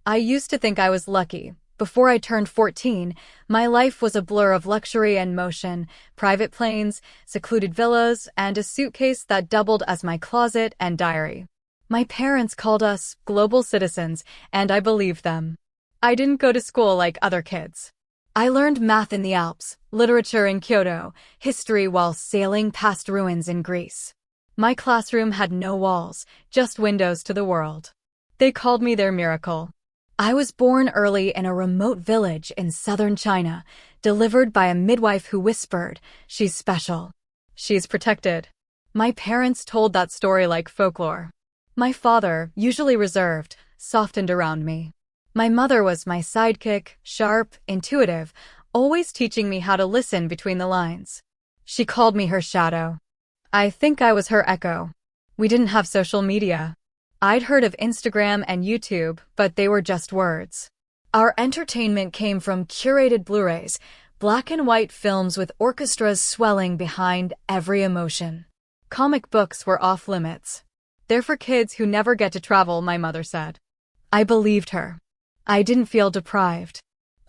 I used to think I was lucky. Before I turned 14, my life was a blur of luxury and motion, private planes, secluded villas, and a suitcase that doubled as my closet and diary. My parents called us global citizens, and I believed them. I didn't go to school like other kids. I learned math in the Alps, literature in Kyoto, history while sailing past ruins in Greece. My classroom had no walls, just windows to the world. They called me their miracle. I was born early in a remote village in southern China, delivered by a midwife who whispered, "She's special. She's protected." My parents told that story like folklore. My father, usually reserved, softened around me. My mother was my sidekick, sharp, intuitive, always teaching me how to listen between the lines. She called me her shadow. I think I was her echo. We didn't have social media. I'd heard of Instagram and YouTube, but they were just words. Our entertainment came from curated Blu-rays, black and white films with orchestras swelling behind every emotion. Comic books were off limits. They're for kids who never get to travel, my mother said. I believed her. I didn't feel deprived.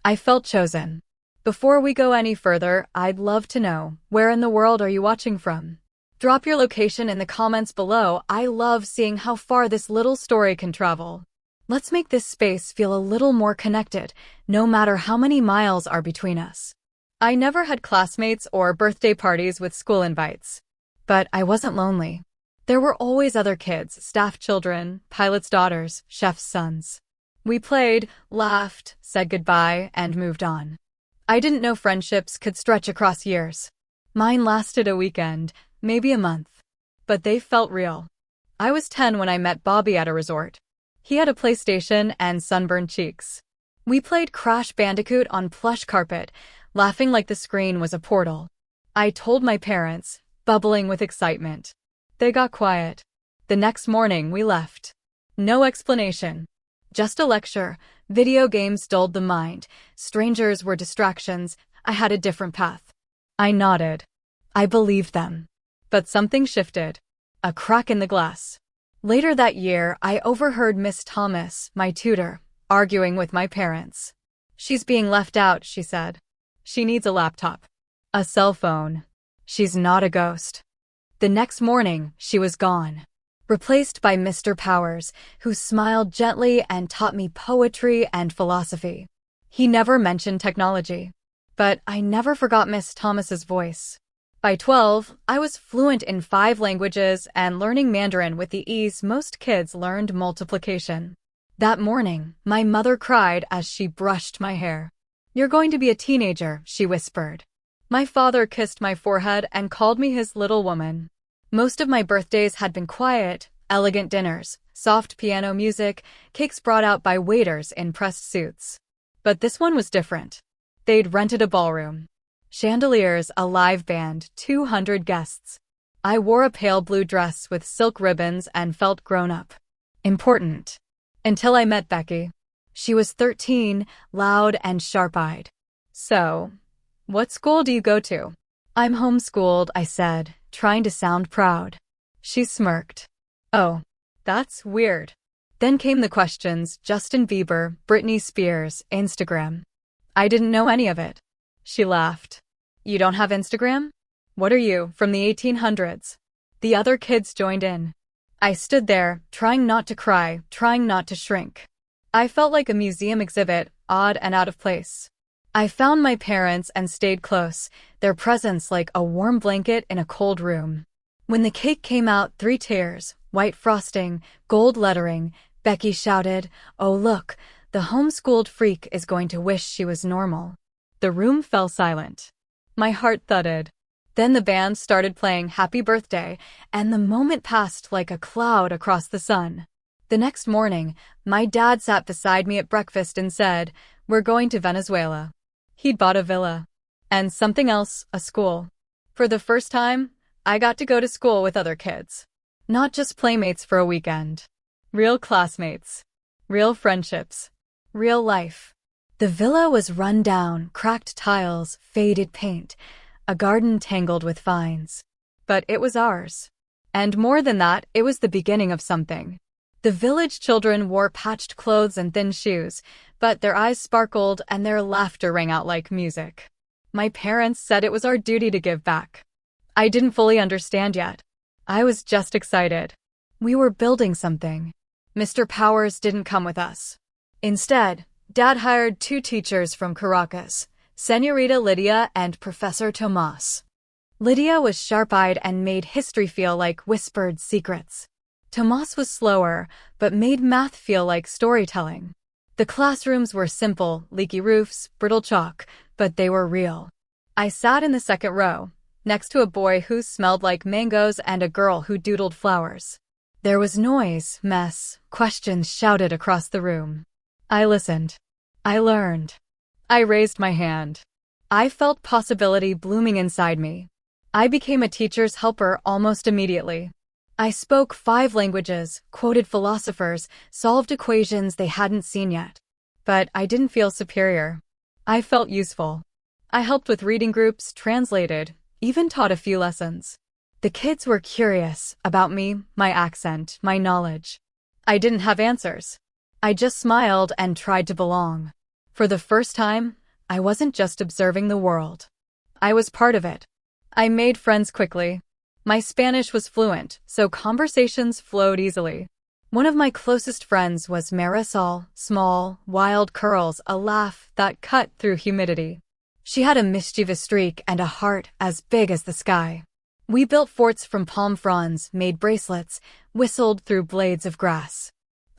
I felt chosen. Before we go any further, I'd love to know, where in the world are you watching from? Drop your location in the comments below. I love seeing how far this little story can travel. Let's make this space feel a little more connected, no matter how many miles are between us. I never had classmates or birthday parties with school invites. But I wasn't lonely. There were always other kids, staff children, pilots' daughters, chefs' sons. We played, laughed, said goodbye, and moved on. I didn't know friendships could stretch across years. Mine lasted a weekend, maybe a month. But they felt real. I was 10 when I met Bobby at a resort. He had a PlayStation and sunburned cheeks. We played Crash Bandicoot on plush carpet, laughing like the screen was a portal. I told my parents, bubbling with excitement. They got quiet. The next morning we left. No explanation. Just a lecture. Video games dulled the mind. Strangers were distractions. I had a different path. I nodded. I believed them. But something shifted. A crack in the glass. Later that year, I overheard Miss Thomas, my tutor, arguing with my parents. She's being left out, she said. She needs a laptop. A cell phone. She's not a ghost. The next morning, she was gone. Replaced by Mr. Powers, who smiled gently and taught me poetry and philosophy. He never mentioned technology. But I never forgot Miss Thomas's voice. By 12, I was fluent in 5 languages and learning Mandarin with the ease most kids learned multiplication. That morning, my mother cried as she brushed my hair. "You're going to be a teenager," she whispered. My father kissed my forehead and called me his little woman. Most of my birthdays had been quiet, elegant dinners, soft piano music, cakes brought out by waiters in pressed suits. But this one was different. They'd rented a ballroom. Chandeliers, a live band, 200 guests. I wore a pale blue dress with silk ribbons and felt grown up. Important. Until I met Becky. She was 13, loud and sharp-eyed. "So, what school do you go to?" "I'm homeschooled," I said, trying to sound proud. She smirked. "Oh, that's weird." Then came the questions: Justin Bieber, Britney Spears, Instagram. I didn't know any of it. She laughed. "You don't have Instagram? What are you, from the 1800s? The other kids joined in. I stood there, trying not to cry, trying not to shrink. I felt like a museum exhibit, odd and out of place. I found my parents and stayed close, their presence like a warm blanket in a cold room. When the cake came out, 3 tiers, white frosting, gold lettering, Becky shouted, "Oh look, the homeschooled freak is going to wish she was normal." The room fell silent. My heart thudded. Then the band started playing Happy Birthday, and the moment passed like a cloud across the sun. The next morning, my dad sat beside me at breakfast and said, "We're going to Venezuela." He'd bought a villa. And something else, a school. For the first time, I got to go to school with other kids. Not just playmates for a weekend. Real classmates. Real friendships. Real life. The villa was run down, cracked tiles, faded paint, a garden tangled with vines. But it was ours. And more than that, it was the beginning of something. The village children wore patched clothes and thin shoes, but their eyes sparkled and their laughter rang out like music. My parents said it was our duty to give back. I didn't fully understand yet. I was just excited. We were building something. Mr. Powers didn't come with us. Instead, Dad hired 2 teachers from Caracas, Señorita Lydia and Professor Tomas. Lydia was sharp-eyed and made history feel like whispered secrets. Tomas was slower, but made math feel like storytelling. The classrooms were simple, leaky roofs, brittle chalk, but they were real. I sat in the second row, next to a boy who smelled like mangoes and a girl who doodled flowers. There was noise, mess, questions shouted across the room. I listened. I learned. I raised my hand. I felt possibility blooming inside me. I became a teacher's helper almost immediately. I spoke 5 languages, quoted philosophers, solved equations they hadn't seen yet. But I didn't feel superior. I felt useful. I helped with reading groups, translated, even taught a few lessons. The kids were curious about me, my accent, my knowledge. I didn't have answers. I just smiled and tried to belong. For the first time, I wasn't just observing the world. I was part of it. I made friends quickly. My Spanish was fluent, so conversations flowed easily. One of my closest friends was Marisol, small, wild curls, a laugh that cut through humidity. She had a mischievous streak and a heart as big as the sky. We built forts from palm fronds, made bracelets, whistled through blades of grass.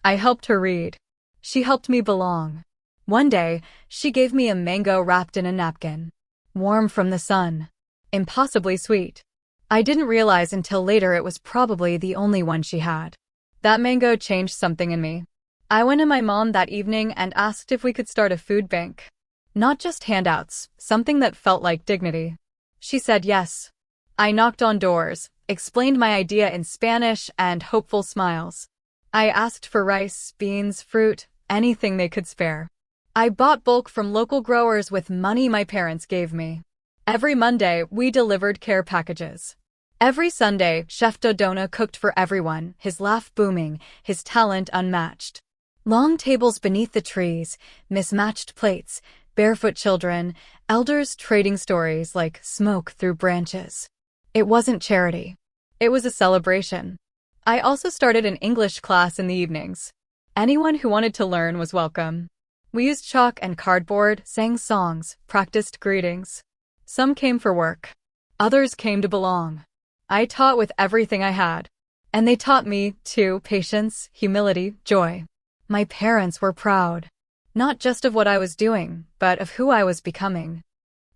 I helped her read. She helped me belong. One day, she gave me a mango wrapped in a napkin. Warm from the sun. Impossibly sweet. I didn't realize until later it was probably the only one she had. That mango changed something in me. I went to my mom that evening and asked if we could start a food bank. Not just handouts, something that felt like dignity. She said yes. I knocked on doors, explained my idea in Spanish and hopeful smiles. I asked for rice, beans, fruit, anything they could spare. I bought bulk from local growers with money my parents gave me. Every Monday, we delivered care packages. Every Sunday, Chef Dodona cooked for everyone, his laugh booming, his talent unmatched. Long tables beneath the trees, mismatched plates, barefoot children, elders trading stories like smoke through branches. It wasn't charity. It was a celebration. I also started an English class in the evenings. Anyone who wanted to learn was welcome. We used chalk and cardboard, sang songs, practiced greetings. Some came for work. Others came to belong. I taught with everything I had. And they taught me, too, patience, humility, joy. My parents were proud. Not just of what I was doing, but of who I was becoming.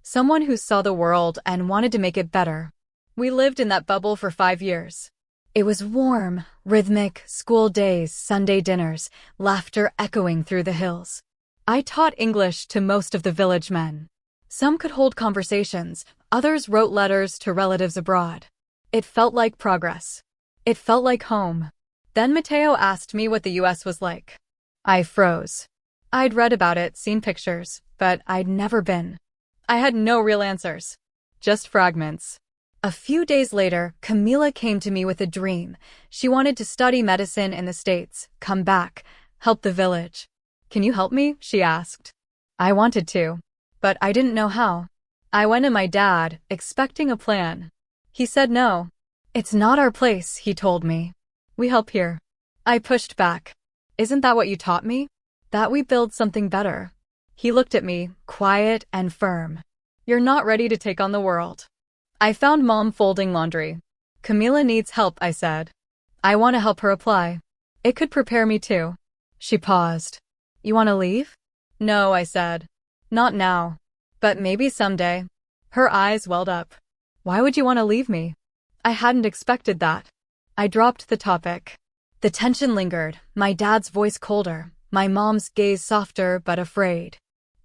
Someone who saw the world and wanted to make it better. We lived in that bubble for 5 years. It was warm, rhythmic, school days, Sunday dinners, laughter echoing through the hills. I taught English to most of the village men. Some could hold conversations, others wrote letters to relatives abroad. It felt like progress. It felt like home. Then Mateo asked me what the US was like. I froze. I'd read about it, seen pictures, but I'd never been. I had no real answers. Just fragments. A few days later, Camila came to me with a dream. She wanted to study medicine in the States, come back, help the village. Can you help me? She asked. I wanted to. But I didn't know how. I went to my dad, expecting a plan. He said no. It's not our place, he told me. We help here. I pushed back. Isn't that what you taught me? That we build something better. He looked at me, quiet and firm. You're not ready to take on the world. I found Mom folding laundry. Camila needs help, I said. I want to help her apply. It could prepare me too. She paused. You want to leave? No, I said. Not now. But maybe someday. Her eyes welled up. Why would you want to leave me? I hadn't expected that. I dropped the topic. The tension lingered, my dad's voice colder, my mom's gaze softer but afraid.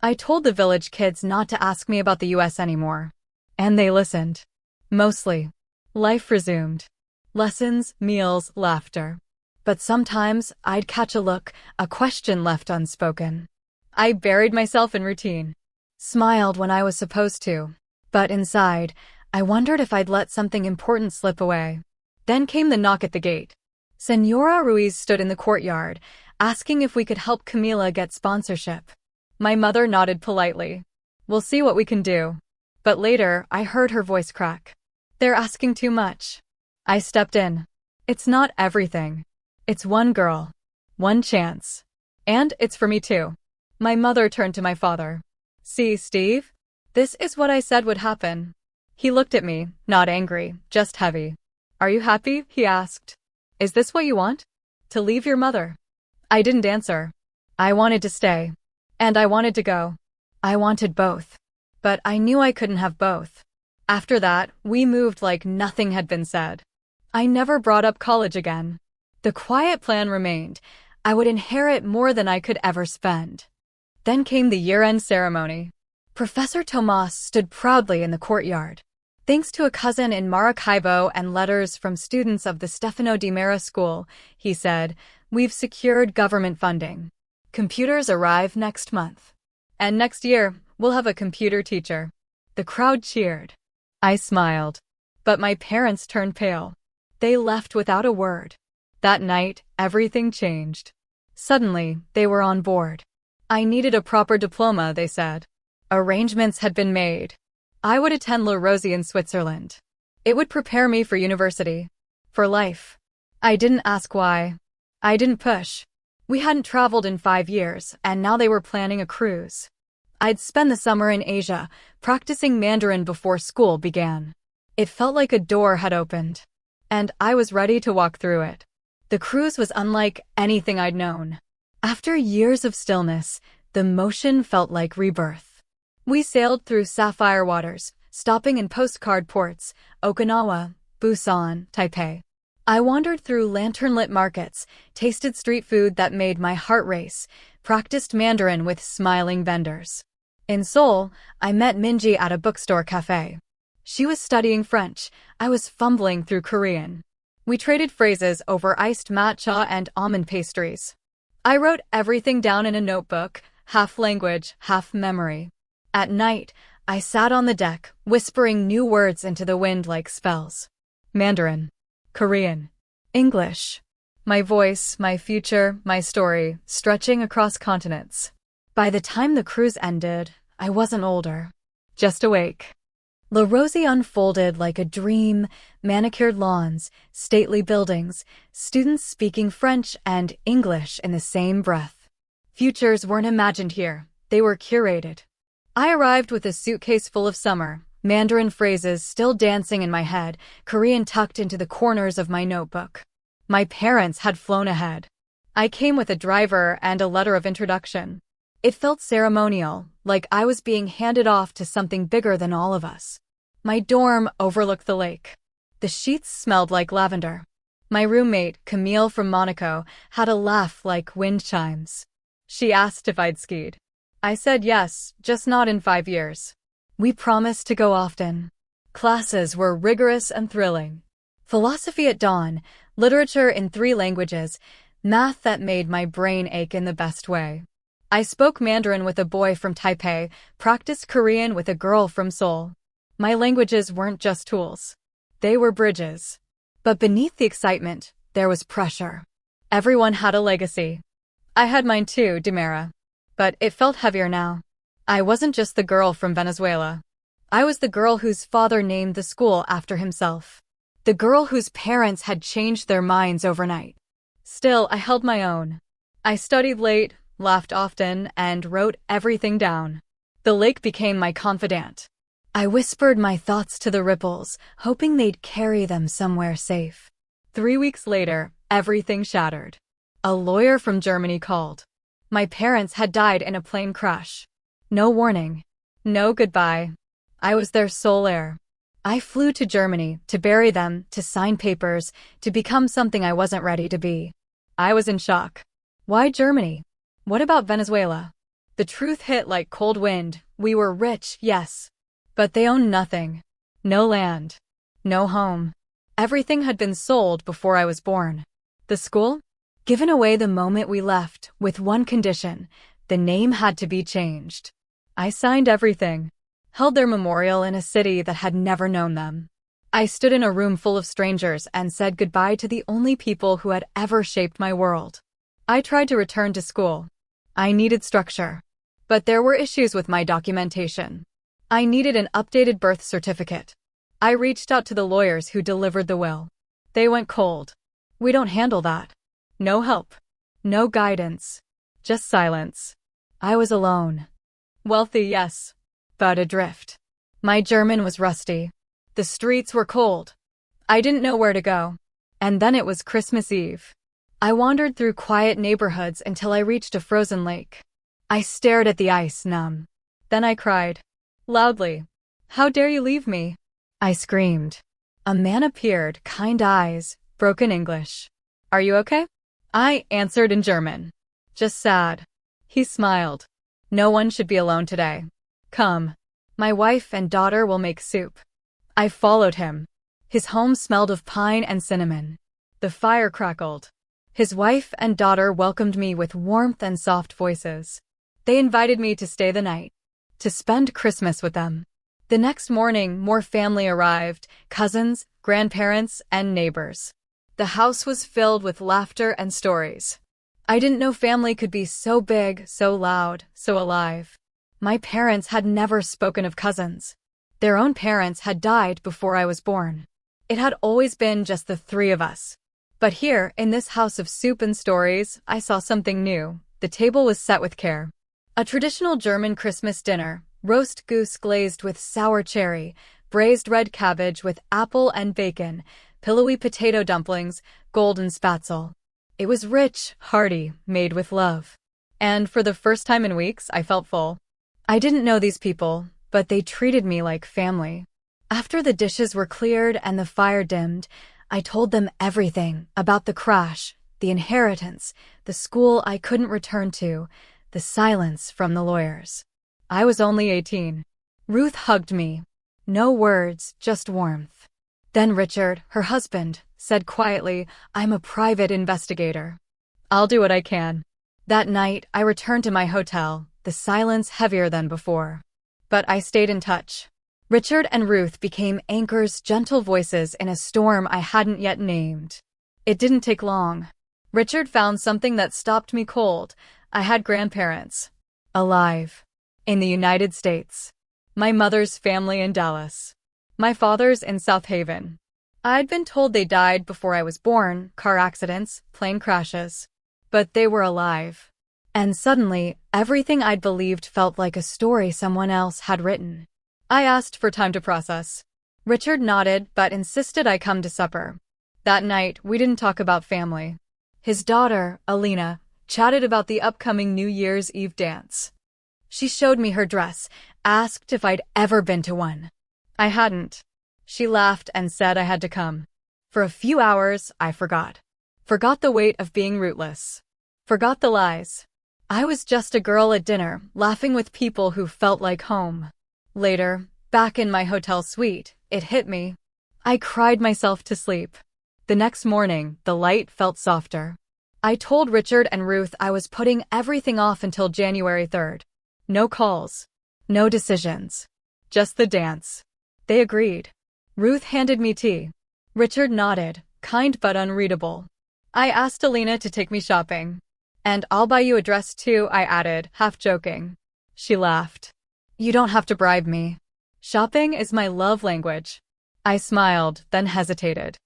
I told the village kids not to ask me about the US anymore. And they listened. Mostly. Life resumed. Lessons, meals, laughter. But sometimes I'd catch a look, a question left unspoken. I buried myself in routine. Smiled when I was supposed to. But inside, I wondered if I'd let something important slip away. Then came the knock at the gate. Senora Ruiz stood in the courtyard, asking if we could help Camila get sponsorship. My mother nodded politely. We'll see what we can do. But later, I heard her voice crack. They're asking too much. I stepped in. It's not everything. It's one girl. One chance. And it's for me too. My mother turned to my father. See, Steve? This is what I said would happen. He looked at me, not angry, just heavy. Are you happy? He asked. Is this what you want? To leave your mother? I didn't answer. I wanted to stay. And I wanted to go. I wanted both. But I knew I couldn't have both. After that, we moved like nothing had been said. I never brought up college again. The quiet plan remained. I would inherit more than I could ever spend. Then came the year-end ceremony. Professor Tomas stood proudly in the courtyard. Thanks to a cousin in Maracaibo and letters from students of the Tasha DiMera school, he said, we've secured government funding. Computers arrive next month. And next year, we'll have a computer teacher. The crowd cheered. I smiled. But my parents turned pale. They left without a word. That night, everything changed. Suddenly, they were on board. I needed a proper diploma, they said. Arrangements had been made. I would attend La Rose in Switzerland. It would prepare me for university. For life. I didn't ask why. I didn't push. We hadn't traveled in 5 years, and now they were planning a cruise. I'd spend the summer in Asia, practicing Mandarin before school began. It felt like a door had opened. And I was ready to walk through it. The cruise was unlike anything I'd known. After years of stillness, the motion felt like rebirth. We sailed through sapphire waters, stopping in postcard ports, Okinawa, Busan, Taipei. I wandered through lantern-lit markets, tasted street food that made my heart race, practiced Mandarin with smiling vendors. In Seoul, I met Minji at a bookstore cafe. She was studying French. I was fumbling through Korean. We traded phrases over iced matcha and almond pastries. I wrote everything down in a notebook, half language, half memory. At night, I sat on the deck, whispering new words into the wind like spells. Mandarin. Korean. English. My voice, my future, my story, stretching across continents. By the time the cruise ended, I wasn't older. Just awake. La Rose unfolded like a dream, manicured lawns, stately buildings, students speaking French and English in the same breath. Futures weren't imagined here, they were curated. I arrived with a suitcase full of summer, Mandarin phrases still dancing in my head, Korean tucked into the corners of my notebook. My parents had flown ahead. I came with a driver and a letter of introduction. It felt ceremonial, like I was being handed off to something bigger than all of us. My dorm overlooked the lake. The sheets smelled like lavender. My roommate, Camille from Monaco, had a laugh like wind chimes. She asked if I'd skied. I said yes, just not in 5 years. We promised to go often. Classes were rigorous and thrilling. Philosophy at dawn, literature in 3 languages, math that made my brain ache in the best way. I spoke Mandarin with a boy from Taipei, practiced Korean with a girl from Seoul. My languages weren't just tools. They were bridges. But beneath the excitement, there was pressure. Everyone had a legacy. I had mine too, DiMera. But it felt heavier now. I wasn't just the girl from Venezuela. I was the girl whose father named the school after himself. The girl whose parents had changed their minds overnight. Still, I held my own. I studied late, laughed often, and wrote everything down. The lake became my confidant. I whispered my thoughts to the ripples, hoping they'd carry them somewhere safe. 3 weeks later, everything shattered. A lawyer from Germany called. My parents had died in a plane crash. No warning. No goodbye. I was their sole heir. I flew to Germany to bury them, to sign papers, to become something I wasn't ready to be. I was in shock. Why Germany? What about Venezuela? The truth hit like cold wind. We were rich, yes. But they owned nothing. No land. No home. Everything had been sold before I was born. The school? Given away the moment we left, with one condition. The name had to be changed. I signed everything. Held their memorial in a city that had never known them. I stood in a room full of strangers and said goodbye to the only people who had ever shaped my world. I tried to return to school. I needed structure. But there were issues with my documentation. I needed an updated birth certificate. I reached out to the lawyers who delivered the will. They went cold. We don't handle that. No help. No guidance. Just silence. I was alone. Wealthy, yes, but adrift. My German was rusty. The streets were cold. I didn't know where to go. And then it was Christmas Eve. I wandered through quiet neighborhoods until I reached a frozen lake. I stared at the ice, numb. Then I cried. Loudly. How dare you leave me? I screamed. A man appeared, kind eyes, broken English. Are you okay? I answered in German. Just sad. He smiled. No one should be alone today. Come. My wife and daughter will make soup. I followed him. His home smelled of pine and cinnamon. The fire crackled. His wife and daughter welcomed me with warmth and soft voices. They invited me to stay the night, to spend Christmas with them. The next morning, more family arrived, cousins, grandparents, and neighbors. The house was filled with laughter and stories. I didn't know family could be so big, so loud, so alive. My parents had never spoken of cousins. Their own parents had died before I was born. It had always been just the three of us. But here, in this house of soup and stories, I saw something new. The table was set with care. A traditional German Christmas dinner, roast goose glazed with sour cherry, braised red cabbage with apple and bacon, pillowy potato dumplings, golden spatzel. It was rich, hearty, made with love. And for the first time in weeks, I felt full. I didn't know these people, but they treated me like family. After the dishes were cleared and the fire dimmed, I told them everything about the crash, the inheritance, the school I couldn't return to, the silence from the lawyers. I was only 18. Ruth hugged me. No words, just warmth. Then Richard, her husband, said quietly, I'm a private investigator. I'll do what I can. That night, I returned to my hotel, the silence heavier than before. But I stayed in touch. Richard and Ruth became anchors, gentle voices in a storm I hadn't yet named. It didn't take long. Richard found something that stopped me cold. I had grandparents. Alive. In the United States. My mother's family in Dallas. My father's in South Haven. I'd been told they died before I was born, car accidents, plane crashes. But they were alive. And suddenly, everything I'd believed felt like a story someone else had written. I asked for time to process. Richard nodded but insisted I come to supper. That night, we didn't talk about family. His daughter, Alina, chatted about the upcoming New Year's Eve dance. She showed me her dress, asked if I'd ever been to one. I hadn't. She laughed and said I had to come. For a few hours, I forgot. Forgot the weight of being rootless. Forgot the lies. I was just a girl at dinner, laughing with people who felt like home. Later, back in my hotel suite, it hit me. I cried myself to sleep. The next morning, the light felt softer. I told Richard and Ruth I was putting everything off until January 3rd. No calls. No decisions. Just the dance. They agreed. Ruth handed me tea. Richard nodded, kind but unreadable. I asked Alina to take me shopping. And I'll buy you a dress too, I added, half joking. She laughed. You don't have to bribe me. Shopping is my love language. I smiled, then hesitated.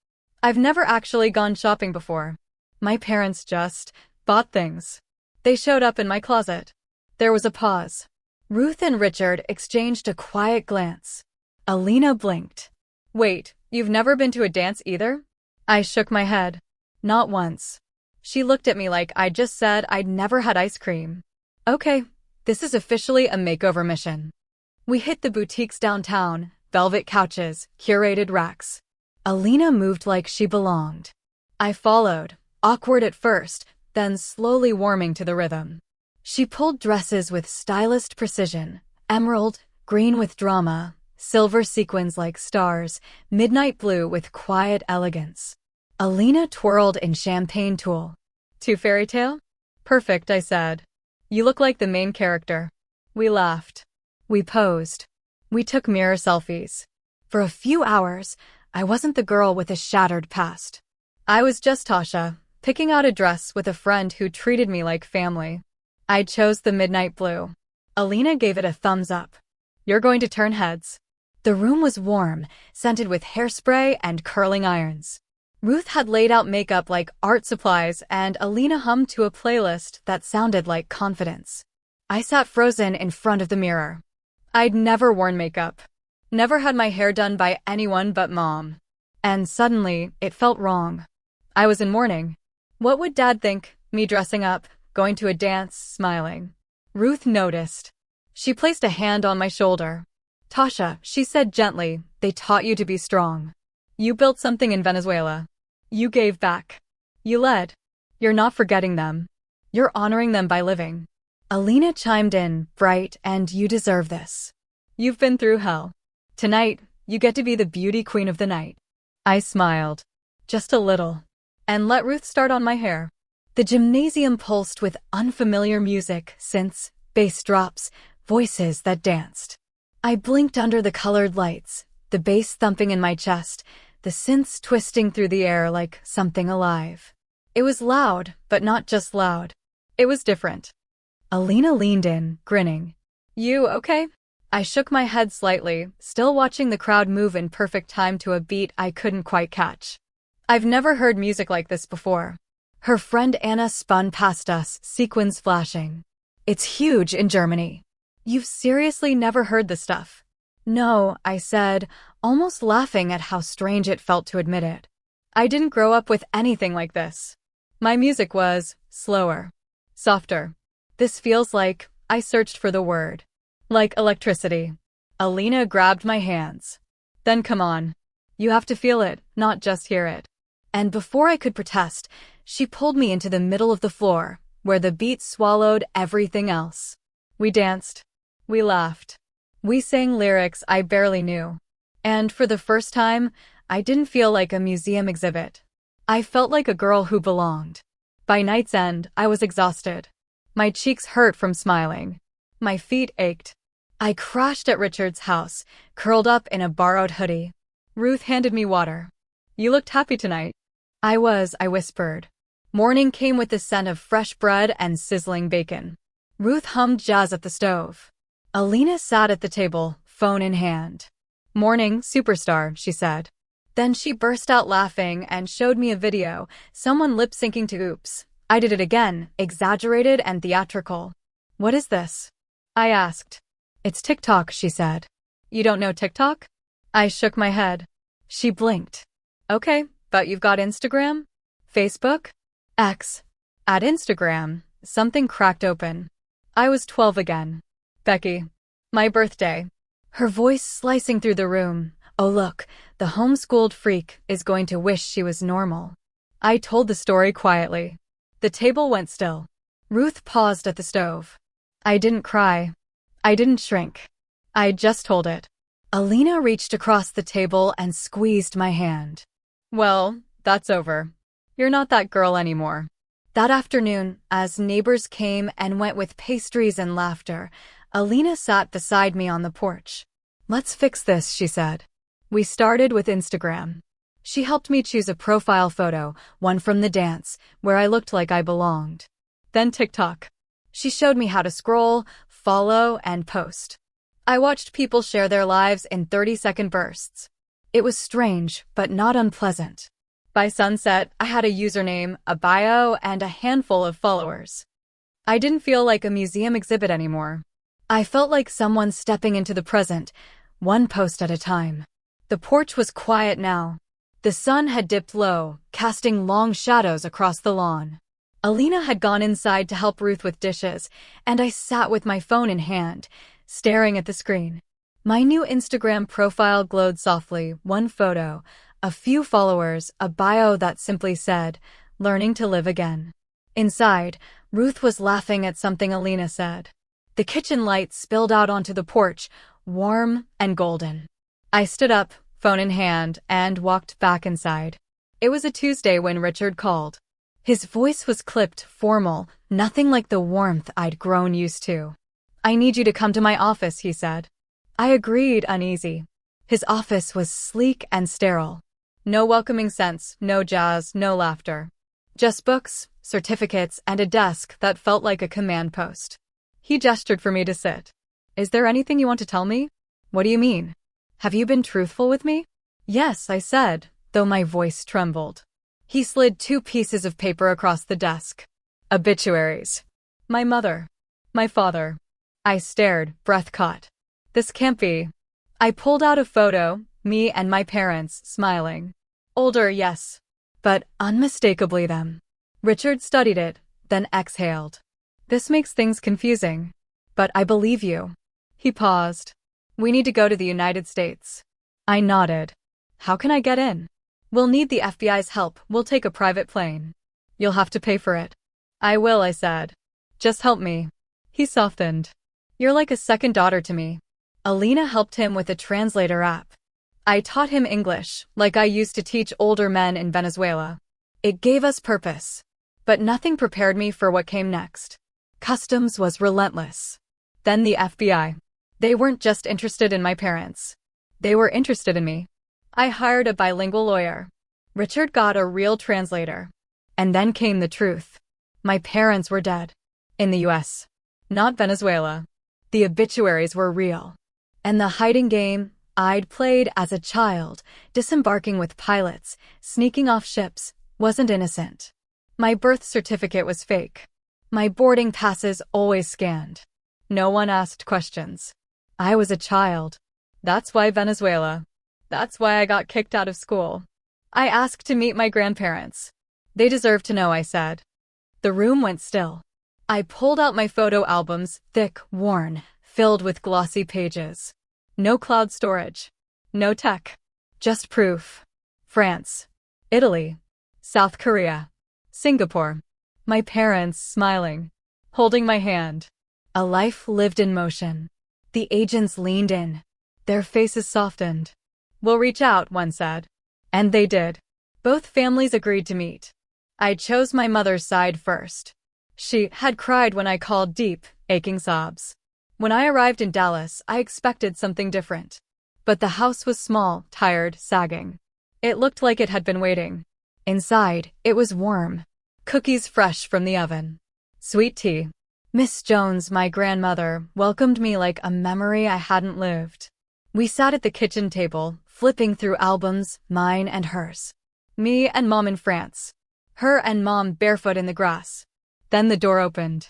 I've never actually gone shopping before. My parents just bought things. They showed up in my closet. There was a pause. Ruth and Richard exchanged a quiet glance. Alina blinked. Wait, you've never been to a dance either? I shook my head. Not once. She looked at me like I'd just said I'd never had ice cream. Okay. This is officially a makeover mission. We hit the boutiques downtown, velvet couches, curated racks. Alina moved like she belonged. I followed, awkward at first, then slowly warming to the rhythm. She pulled dresses with stylist precision, emerald, green with drama, silver sequins like stars, midnight blue with quiet elegance. Alina twirled in champagne tulle. Too fairy tale? Perfect, I said. You look like the main character. We laughed. We posed. We took mirror selfies. For a few hours, I wasn't the girl with a shattered past. I was just Tasha, picking out a dress with a friend who treated me like family. I chose the midnight blue. Alina gave it a thumbs up. You're going to turn heads. The room was warm, scented with hairspray and curling irons. Ruth had laid out makeup like art supplies, and Alina hummed to a playlist that sounded like confidence. I sat frozen in front of the mirror. I'd never worn makeup. Never had my hair done by anyone but Mom. And suddenly, it felt wrong. I was in mourning. What would Dad think, me dressing up, going to a dance, smiling? Ruth noticed. She placed a hand on my shoulder. Tasha, she said gently, they taught you to be strong. You built something in Venezuela. You gave back. You led. You're not forgetting them. You're honoring them by living. Alina chimed in, bright, and you deserve this. You've been through hell. Tonight, you get to be the beauty queen of the night. I smiled. Just a little. And let Ruth start on my hair. The gymnasium pulsed with unfamiliar music, synths, bass drops, voices that danced. I blinked under the colored lights, the bass thumping in my chest, the synths twisting through the air like something alive. It was loud, but not just loud. It was different. Alina leaned in, grinning. You okay? I shook my head slightly, still watching the crowd move in perfect time to a beat I couldn't quite catch. I've never heard music like this before. Her friend Anna spun past us, sequins flashing. It's huge in Germany. You've seriously never heard the stuff? No, I said, almost laughing at how strange it felt to admit it. I didn't grow up with anything like this. My music was slower, softer. This feels like, I searched for the word. Like electricity. Alina grabbed my hands. Then come on. You have to feel it, not just hear it. And before I could protest, she pulled me into the middle of the floor, where the beat swallowed everything else. We danced. We laughed. We sang lyrics I barely knew. And for the first time, I didn't feel like a museum exhibit. I felt like a girl who belonged. By night's end, I was exhausted. My cheeks hurt from smiling. My feet ached. I crashed at Richard's house, curled up in a borrowed hoodie. Ruth handed me water. You looked happy tonight. I whispered. Morning came with the scent of fresh bread and sizzling bacon. Ruth hummed jazz at the stove. Alina sat at the table, phone in hand. Morning, superstar, she said. Then she burst out laughing and showed me a video, someone lip-syncing to Oops. I did it again, exaggerated and theatrical. What is this? I asked. It's TikTok, she said. You don't know TikTok? I shook my head. She blinked. Okay, but you've got Instagram? Facebook? X. At Instagram, something cracked open. I was 12 again. Becky. My birthday. Her voice slicing through the room. Oh look, the homeschooled freak is going to wish she was normal. I told the story quietly. The table went still. Ruth paused at the stove. I didn't cry. I didn't shrink. I just told it. Alina reached across the table and squeezed my hand. Well, that's over. You're not that girl anymore. That afternoon, as neighbors came and went with pastries and laughter, Alina sat beside me on the porch. Let's fix this, she said. We started with Instagram. She helped me choose a profile photo, one from the dance, where I looked like I belonged. Then TikTok. She showed me how to scroll, follow, and post. I watched people share their lives in 30-second bursts. It was strange, but not unpleasant. By sunset, I had a username, a bio, and a handful of followers. I didn't feel like a museum exhibit anymore. I felt like someone stepping into the present, one post at a time. The porch was quiet now. The sun had dipped low, casting long shadows across the lawn. Alina had gone inside to help Ruth with dishes, and I sat with my phone in hand, staring at the screen. My new Instagram profile glowed softly, one photo, a few followers, a bio that simply said, "Learning to live again." Inside, Ruth was laughing at something Alina said. The kitchen light spilled out onto the porch, warm and golden. I stood up, phone in hand, and walked back inside. It was a Tuesday when Richard called. His voice was clipped, formal, nothing like the warmth I'd grown used to. I need you to come to my office, he said. I agreed, uneasy. His office was sleek and sterile. No welcoming scents, no jazz, no laughter. Just books, certificates, and a desk that felt like a command post. He gestured for me to sit. Is there anything you want to tell me? What do you mean? Have you been truthful with me? Yes, I said, though my voice trembled. He slid 2 pieces of paper across the desk. Obituaries. My mother. My father. I stared, breath caught. This can't be. I pulled out a photo, me and my parents, smiling. Older, yes, but unmistakably them. Richard studied it, then exhaled. This makes things confusing. But I believe you. He paused. We need to go to the United States. I nodded. How can I get in? We'll need the FBI's help. We'll take a private plane. You'll have to pay for it. I will, I said. Just help me. He softened. You're like a second daughter to me. Alina helped him with a translator app. I taught him English, like I used to teach older men in Venezuela. It gave us purpose. But nothing prepared me for what came next. Customs was relentless. Then the FBI. They weren't just interested in my parents. They were interested in me. I hired a bilingual lawyer. Richard got a real translator. And then came the truth. My parents were dead. In the US. Not Venezuela. The obituaries were real. And the hiding game I'd played as a child, disembarking with pilots, sneaking off ships, wasn't innocent. My birth certificate was fake. My boarding passes always scanned. No one asked questions. I was a child. That's why Venezuela. That's why I got kicked out of school. I asked to meet my grandparents. They deserve to know, I said. The room went still. I pulled out my photo albums, thick, worn, filled with glossy pages. No cloud storage. No tech. Just proof. France. Italy. South Korea. Singapore. My parents smiling. Holding my hand. A life lived in motion. The agents leaned in. Their faces softened. We'll reach out, one said. And they did. Both families agreed to meet. I chose my mother's side first. She had cried when I called deep, aching sobs. When I arrived in Dallas, I expected something different. But the house was small, tired, sagging. It looked like it had been waiting. Inside, it was warm. Cookies fresh from the oven. Sweet tea. Miss Jones, my grandmother, welcomed me like a memory I hadn't lived. We sat at the kitchen table, flipping through albums, mine and hers. Me and Mom in France. Her and Mom barefoot in the grass. Then the door opened.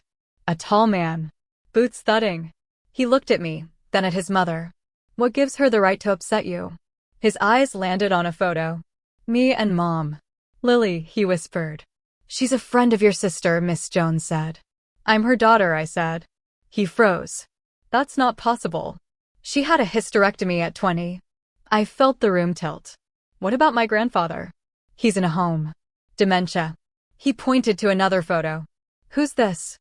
A tall man. Boots thudding. He looked at me, then at his mother. What gives her the right to upset you? His eyes landed on a photo. Me and Mom. Lily, he whispered. She's a friend of your sister, Miss Jones said. I'm her daughter, I said. He froze. That's not possible. She had a hysterectomy at 20. I felt the room tilt. What about my grandfather? He's in a home. Dementia. He pointed to another photo. Who's this?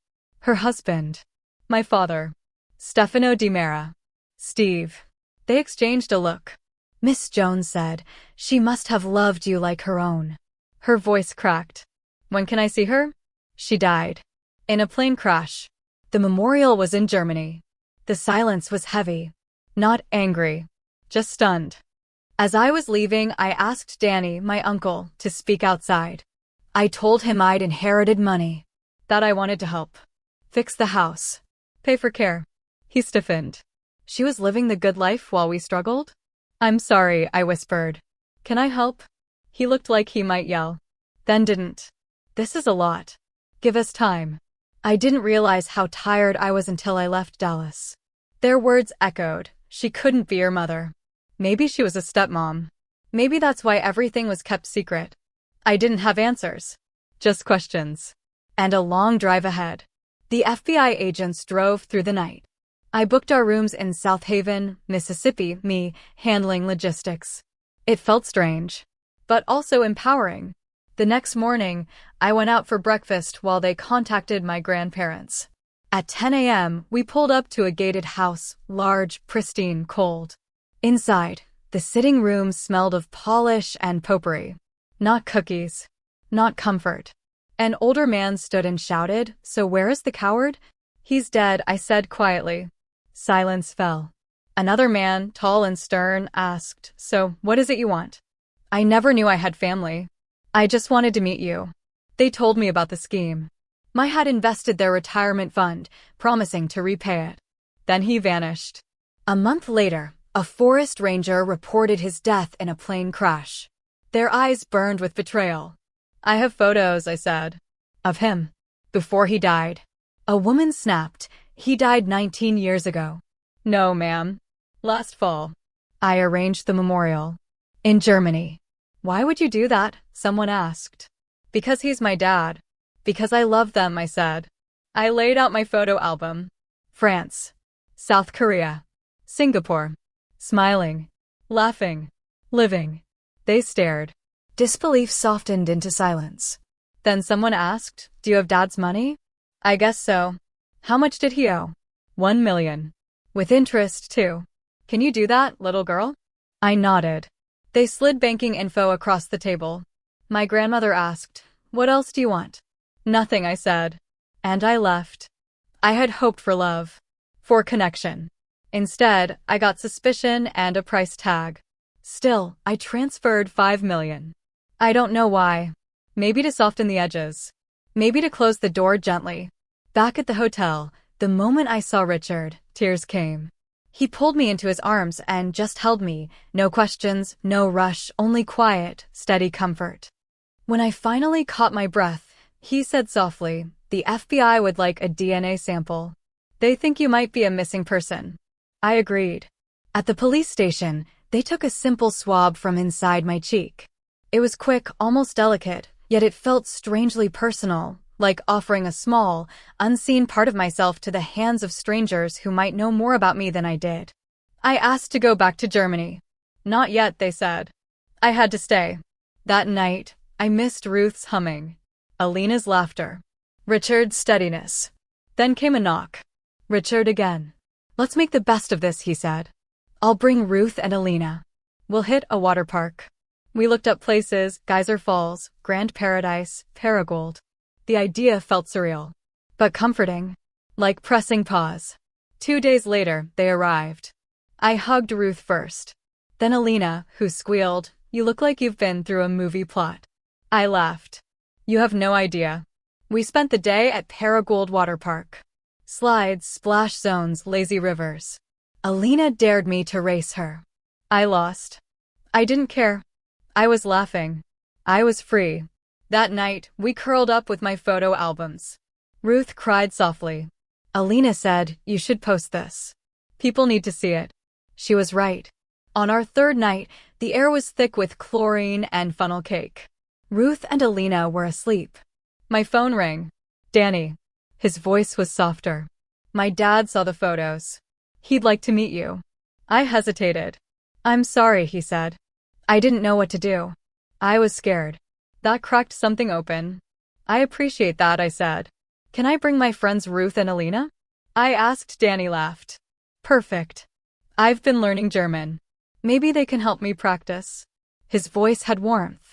Her husband. My father. Stefano DiMera. Steve. They exchanged a look. Miss Jones said, she must have loved you like her own. Her voice cracked. When can I see her? She died. In a plane crash. The memorial was in Germany. The silence was heavy. Not angry. Just stunned. As I was leaving, I asked Danny, my uncle, to speak outside. I told him I'd inherited money. That I wanted to help. Fix the house. Pay for care. He stiffened. She was living the good life while we struggled? I'm sorry, I whispered. Can I help? He looked like he might yell. Then didn't. This is a lot. Give us time. I didn't realize how tired I was until I left Dallas. Their words echoed. She couldn't be your mother. Maybe she was a stepmom. Maybe that's why everything was kept secret. I didn't have answers. Just questions. And a long drive ahead. The FBI agents drove through the night. I booked our rooms in South Haven, Mississippi, me handling logistics. It felt strange, but also empowering. The next morning, I went out for breakfast while they contacted my grandparents. At 10 a.m., we pulled up to a gated house, large, pristine, cold. Inside, the sitting room smelled of polish and potpourri. Not cookies. Not comfort. An older man stood and shouted, "So where is the coward?" "He's dead," I said quietly. Silence fell. Another man, tall and stern, asked, "So, what is it you want?" "I never knew I had family. I just wanted to meet you." They told me about the scheme. My had invested their retirement fund, promising to repay it. Then he vanished. A month later, a forest ranger reported his death in a plane crash. Their eyes burned with betrayal. "I have photos," I said, "of him before he died." A woman snapped, "He died 19 years ago." "No, ma'am. Last fall." I arranged the memorial. "In Germany." "Why would you do that?" someone asked. "Because he's my dad." "Because I love them," I said. I laid out my photo album. France, South Korea, Singapore. Smiling, laughing, living. They stared. Disbelief softened into silence. Then someone asked, "Do you have Dad's money?" "I guess so." "How much did he owe?" "1 million. With interest, too." "Can you do that, little girl?" I nodded. They slid banking info across the table. My grandmother asked, "What else do you want?" "Nothing," I said. And I left. I had hoped for love, for connection. Instead, I got suspicion and a price tag. Still, I transferred 5 million. I don't know why. Maybe to soften the edges. Maybe to close the door gently. Back at the hotel, the moment I saw Richard, tears came. He pulled me into his arms and just held me. No questions, no rush, only quiet, steady comfort. When I finally caught my breath, he said softly, "The FBI would like a DNA sample. They think you might be a missing person." I agreed. At the police station, they took a simple swab from inside my cheek. It was quick, almost delicate, yet it felt strangely personal, like offering a small, unseen part of myself to the hands of strangers who might know more about me than I did. I asked to go back to Germany. "Not yet," they said. I had to stay. That night, I missed Ruth's humming, Alina's laughter, Richard's steadiness. Then came a knock. Richard again. "Let's make the best of this," he said. "I'll bring Ruth and Alina. We'll hit a water park." We looked up places: Geyser Falls, Grand Paradise, Paragould. The idea felt surreal, but comforting, like pressing pause. 2 days later, they arrived. I hugged Ruth first. Then Alina, who squealed, "You look like you've been through a movie plot." I laughed. "You have no idea." We spent the day at Paragould Water Park. Slides, splash zones, lazy rivers. Alina dared me to race her. I lost. I didn't care. I was laughing. I was free. That night, we curled up with my photo albums. Ruth cried softly. Alina said, "You should post this. People need to see it." She was right. On our third night, the air was thick with chlorine and funnel cake. Ruth and Alina were asleep. My phone rang. "Danny." His voice was softer. "My dad saw the photos. He'd like to meet you." I hesitated. "I'm sorry," he said. I didn't know what to do. I was scared. That cracked something open. "I appreciate that," I said. "Can I bring my friends Ruth and Alina?" I asked. Danny laughed. "Perfect. I've been learning German. Maybe they can help me practice." His voice had warmth.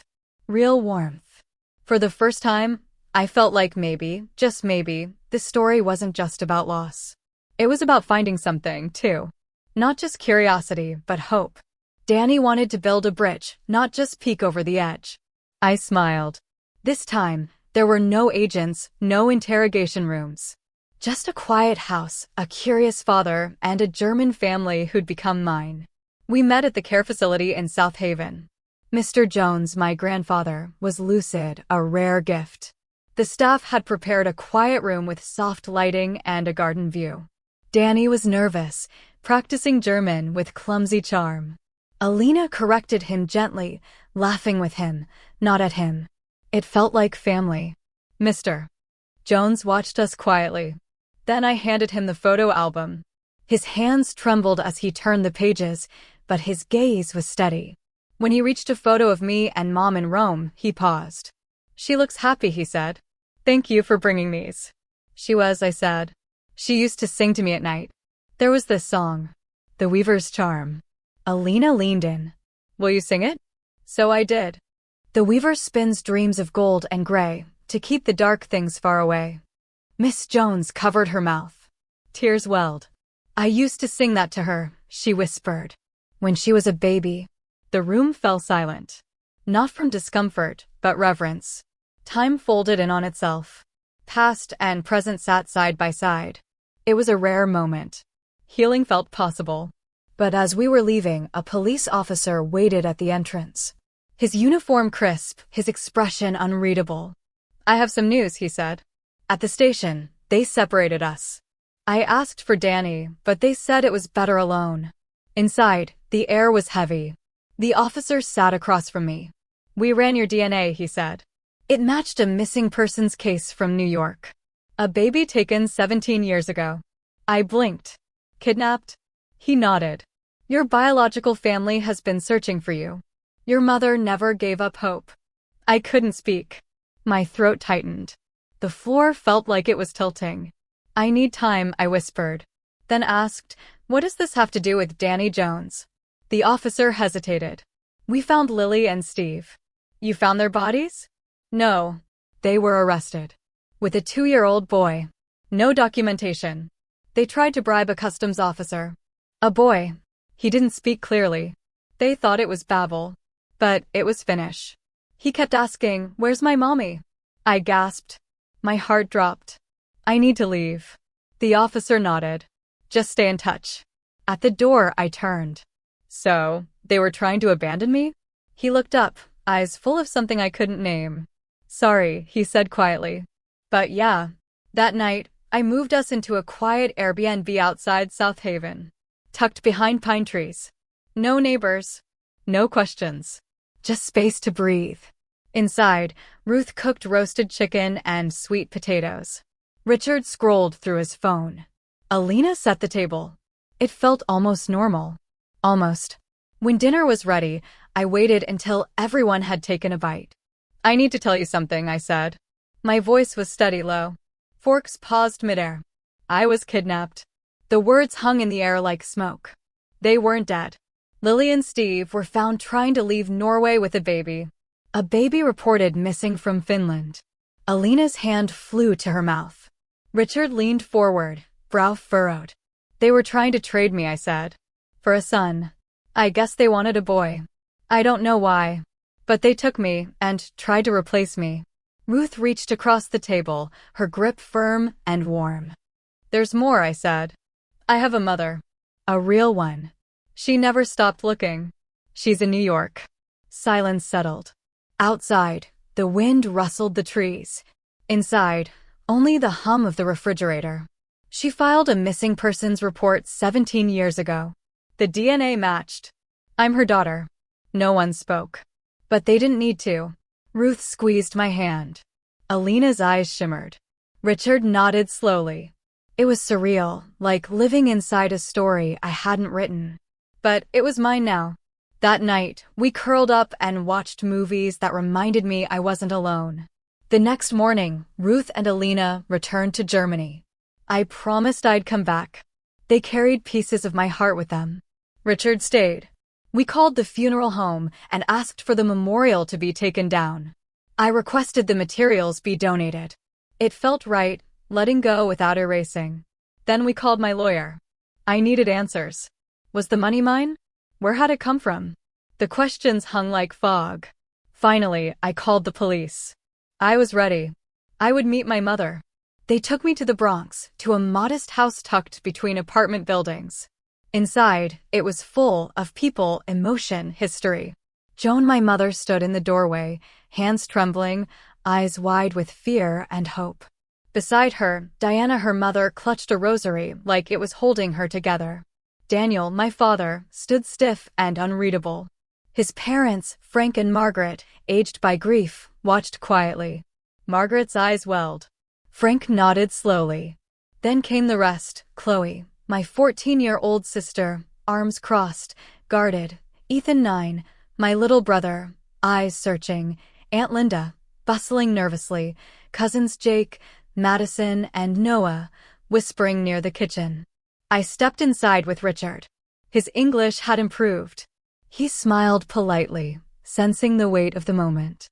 Real warmth. For the first time, I felt like maybe, just maybe, this story wasn't just about loss. It was about finding something, too. Not just curiosity, but hope. Danny wanted to build a bridge, not just peek over the edge. I smiled. This time, there were no agents, no interrogation rooms. Just a quiet house, a curious father, and a German family who'd become mine. We met at the care facility in South Haven. Mr. Jones, my grandfather, was lucid, a rare gift. The staff had prepared a quiet room with soft lighting and a garden view. Danny was nervous, practicing German with clumsy charm. Alina corrected him gently, laughing with him, not at him. It felt like family. Mr. Jones watched us quietly. Then I handed him the photo album. His hands trembled as he turned the pages, but his gaze was steady. When he reached a photo of me and Mom in Rome, he paused. "She looks happy," he said. "Thank you for bringing these." "She was," I said. "She used to sing to me at night. There was this song, The Weaver's Charm." Alina leaned in. "Will you sing it?" So I did. "The weaver spins dreams of gold and gray, to keep the dark things far away." Miss Jones covered her mouth. Tears welled. I used to sing that to her, she whispered. When she was a baby. The room fell silent. Not from discomfort, but reverence. Time folded in on itself. Past and present sat side by side. It was a rare moment. Healing felt possible. But as we were leaving, a police officer waited at the entrance. His uniform crisp, his expression unreadable. I have some news, he said. At the station, they separated us. I asked for Danny, but they said it was better alone. Inside, the air was heavy. The officer sat across from me. We ran your DNA, he said. It matched a missing persons case from New York. A baby taken 17 years ago. I blinked. Kidnapped? He nodded. Your biological family has been searching for you. Your mother never gave up hope. I couldn't speak. My throat tightened. The floor felt like it was tilting. I need time, I whispered. Then asked, what does this have to do with Danny Jones? The officer hesitated. We found Lily and Steve. You found their bodies? No. They were arrested. With a 2-year-old boy. No documentation. They tried to bribe a customs officer. A boy. He didn't speak clearly. They thought it was babble. But it was Finnish. He kept asking, where's my mommy? I gasped. My heart dropped. I need to leave. The officer nodded. Just stay in touch. At the door, I turned. So, they were trying to abandon me? He looked up, eyes full of something I couldn't name. Sorry, he said quietly. But yeah. That night, I moved us into a quiet Airbnb outside South Haven. Tucked behind pine trees. No neighbors. No questions. Just space to breathe. Inside, Ruth cooked roasted chicken and sweet potatoes. Richard scrolled through his phone. Alina set the table. It felt almost normal. Almost. When dinner was ready, I waited until everyone had taken a bite. I need to tell you something, I said. My voice was steady low. Forks paused midair. I was kidnapped. The words hung in the air like smoke. They weren't dead. Lily and Steve were found trying to leave Norway with a baby. A baby reported missing from Finland. Alina's hand flew to her mouth. Richard leaned forward, brow furrowed. They were trying to trade me, I said. For a son. I guess they wanted a boy. I don't know why. But they took me and tried to replace me. Ruth reached across the table, her grip firm and warm. There's more, I said. I have a mother. A real one. She never stopped looking. She's in New York. Silence settled. Outside, the wind rustled the trees. Inside, only the hum of the refrigerator. She filed a missing persons report 17 years ago. The DNA matched. I'm her daughter. No one spoke. But they didn't need to. Ruth squeezed my hand. Alina's eyes shimmered. Richard nodded slowly. It was surreal, like living inside a story I hadn't written. But it was mine now. That night, we curled up and watched movies that reminded me I wasn't alone. The next morning, Ruth and Alina returned to Germany. I promised I'd come back. They carried pieces of my heart with them. Richard stayed. We called the funeral home and asked for the memorial to be taken down. I requested the materials be donated. It felt right, letting go without erasing. Then we called my lawyer. I needed answers. Was the money mine? Where had it come from? The questions hung like fog. Finally, I called the police. I was ready. I would meet my mother. They took me to the Bronx, to a modest house tucked between apartment buildings. Inside, it was full of people, emotion, history. Joan, my mother, stood in the doorway, hands trembling, eyes wide with fear and hope. Beside her, Diana, her mother, clutched a rosary like it was holding her together. Daniel, my father, stood stiff and unreadable. His parents, Frank and Margaret, aged by grief, watched quietly. Margaret's eyes welled. Frank nodded slowly. Then came the rest, Chloe, my 14-year-old sister, arms crossed, guarded, Ethan 9, my little brother, eyes searching, Aunt Linda, bustling nervously, cousins Jake, Madison, and Noah, whispering near the kitchen. I stepped inside with Richard. His English had improved. He smiled politely, sensing the weight of the moment.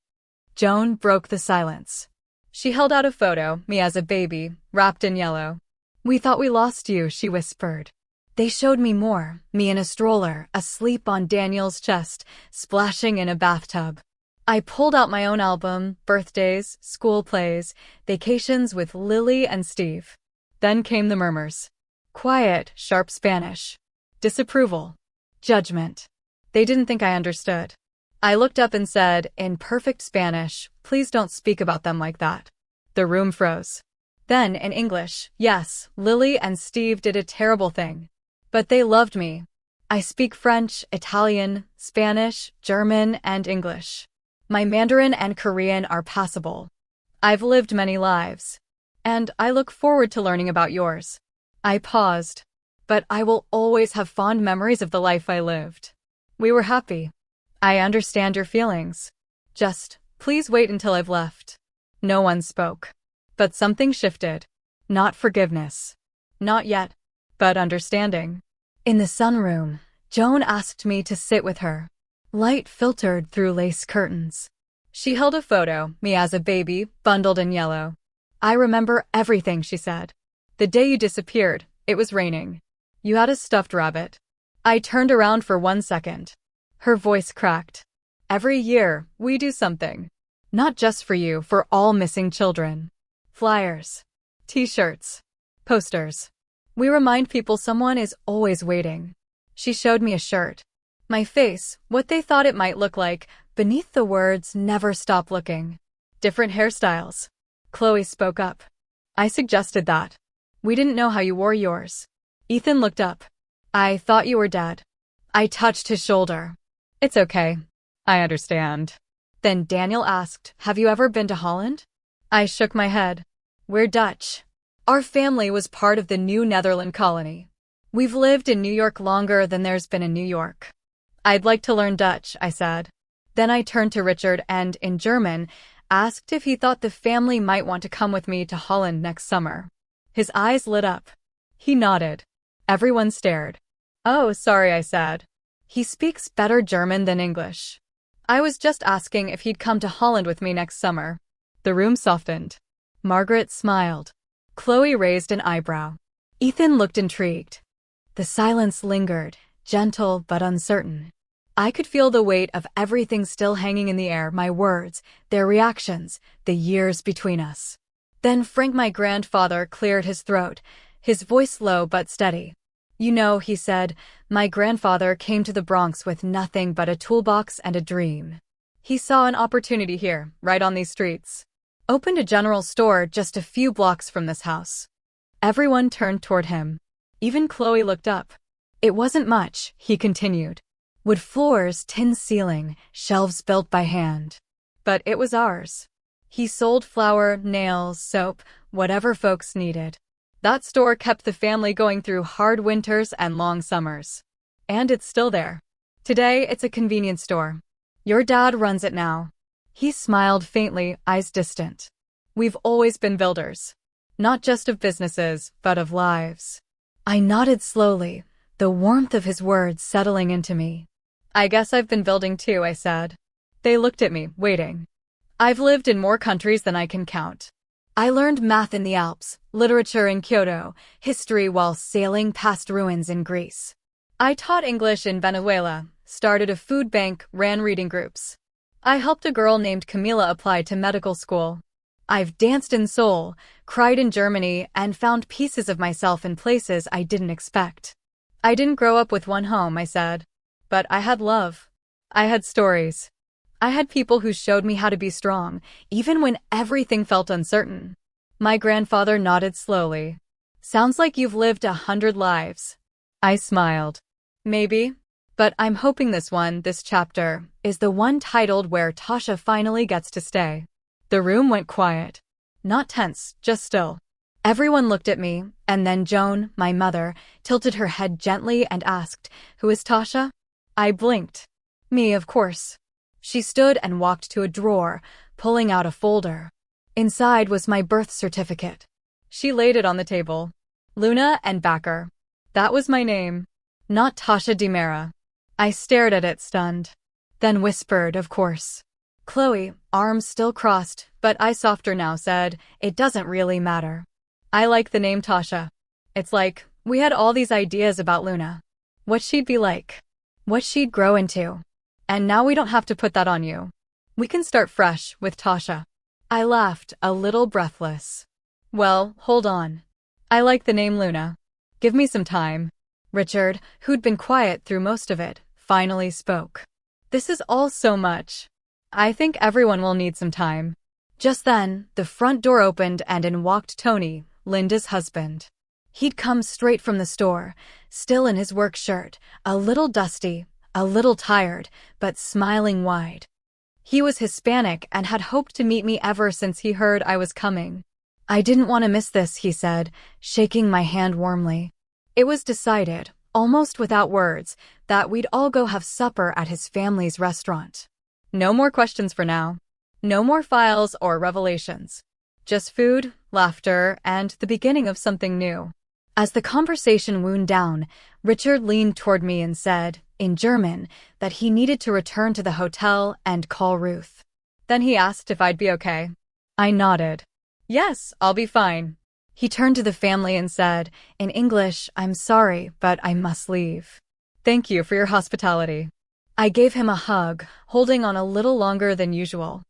Joan broke the silence. She held out a photo, me as a baby, wrapped in yellow. We thought we lost you, she whispered. They showed me more, me in a stroller, asleep on Daniel's chest, splashing in a bathtub. I pulled out my own album, birthdays, school plays, vacations with Lily and Steve. Then came the murmurs. Quiet, sharp Spanish. Disapproval. Judgment. They didn't think I understood. I looked up and said, in perfect Spanish, please don't speak about them like that. The room froze. Then, in English, yes, Lily and Steve did a terrible thing. But they loved me. I speak French, Italian, Spanish, German, and English. My Mandarin and Korean are passable. I've lived many lives. And I look forward to learning about yours. I paused. But I will always have fond memories of the life I lived. We were happy. I understand your feelings. Just, please wait until I've left. No one spoke. But something shifted. Not forgiveness. Not yet. But understanding. In the sunroom, Joan asked me to sit with her. Light filtered through lace curtains. She held a photo, me as a baby, bundled in yellow. I remember everything, she said. The day you disappeared, it was raining. You had a stuffed rabbit. I turned around for 1 second. Her voice cracked. Every year, we do something. Not just for you, for all missing children. Flyers. T-shirts. Posters. We remind people someone is always waiting. She showed me a shirt. My face, what they thought it might look like, beneath the words, never stop looking. Different hairstyles. Chloe spoke up. I suggested that. We didn't know how you wore yours. Ethan looked up. I thought you were dead. I touched his shoulder. It's okay. I understand. Then Daniel asked, have you ever been to Holland? I shook my head. We're Dutch. Our family was part of the New Netherland colony. We've lived in New York longer than there's been in New York. I'd like to learn Dutch, I said. Then I turned to Richard and, in German, asked if he thought the family might want to come with me to Holland next summer. His eyes lit up. He nodded. Everyone stared. Oh, sorry, I said. He speaks better German than English. I was just asking if he'd come to Holland with me next summer. The room softened. Margaret smiled. Chloe raised an eyebrow. Ethan looked intrigued. The silence lingered, gentle but uncertain. I could feel the weight of everything still hanging in the air, my words, their reactions, the years between us. Then Frank, my grandfather, cleared his throat, his voice low but steady. You know, he said, my grandfather came to the Bronx with nothing but a toolbox and a dream. He saw an opportunity here, right on these streets. Opened a general store just a few blocks from this house. Everyone turned toward him. Even Chloe looked up. It wasn't much, he continued. Wood floors, tin ceiling, shelves built by hand. But it was ours. He sold flour, nails, soap, whatever folks needed. That store kept the family going through hard winters and long summers. And it's still there. Today, it's a convenience store. Your dad runs it now. He smiled faintly, eyes distant. We've always been builders. Not just of businesses, but of lives. I nodded slowly, the warmth of his words settling into me. I guess I've been building too, I said. They looked at me, waiting. I've lived in more countries than I can count. I learned math in the Alps, literature in Kyoto, history while sailing past ruins in Greece. I taught English in Venezuela, started a food bank, ran reading groups. I helped a girl named Camila apply to medical school. I've danced in Seoul, cried in Germany, and found pieces of myself in places I didn't expect. I didn't grow up with one home, I said. But I had love. I had stories. I had people who showed me how to be strong, even when everything felt uncertain. My grandfather nodded slowly. Sounds like you've lived 100 lives. I smiled. Maybe. But I'm hoping this chapter, is the one titled where Tasha finally gets to stay. The room went quiet. Not tense, just still. Everyone looked at me, and then Joan, my mother, tilted her head gently and asked, "Who is Tasha?" I blinked. Me, of course. She stood and walked to a drawer, pulling out a folder. Inside was my birth certificate. She laid it on the table. Luna and Bakker. That was my name. Not Tasha DiMera. I stared at it, stunned. Then whispered, of course. Chloe, arms still crossed, but eyes softer now, said, "It doesn't really matter. I like the name Tasha. It's like We had all these ideas about Luna. What she'd be like. What she'd grow into. And now we don't have to put that on you. We can start fresh with Tasha. I laughed, a little breathless. Well, hold on. I like the name Luna. Give me some time. Richard, who'd been quiet through most of it, finally spoke. This is all so much. I think everyone will need some time. Just then, the front door opened and in walked Tony, Linda's husband. He'd come straight from the store, still in his work shirt, a little dusty, a little tired, but smiling wide. He was Hispanic and had hoped to meet me ever since he heard I was coming. I didn't want to miss this, he said, shaking my hand warmly. It was decided, almost without words, that we'd all go have supper at his family's restaurant. No more questions for now. No more files or revelations. Just food, laughter, and the beginning of something new. As the conversation wound down, Richard leaned toward me and said, in German, that he needed to return to the hotel and call Ruth. Then he asked if I'd be okay. I nodded. Yes, I'll be fine. He turned to the family and said, in English, I'm sorry, but I must leave. Thank you for your hospitality. I gave him a hug, holding on a little longer than usual.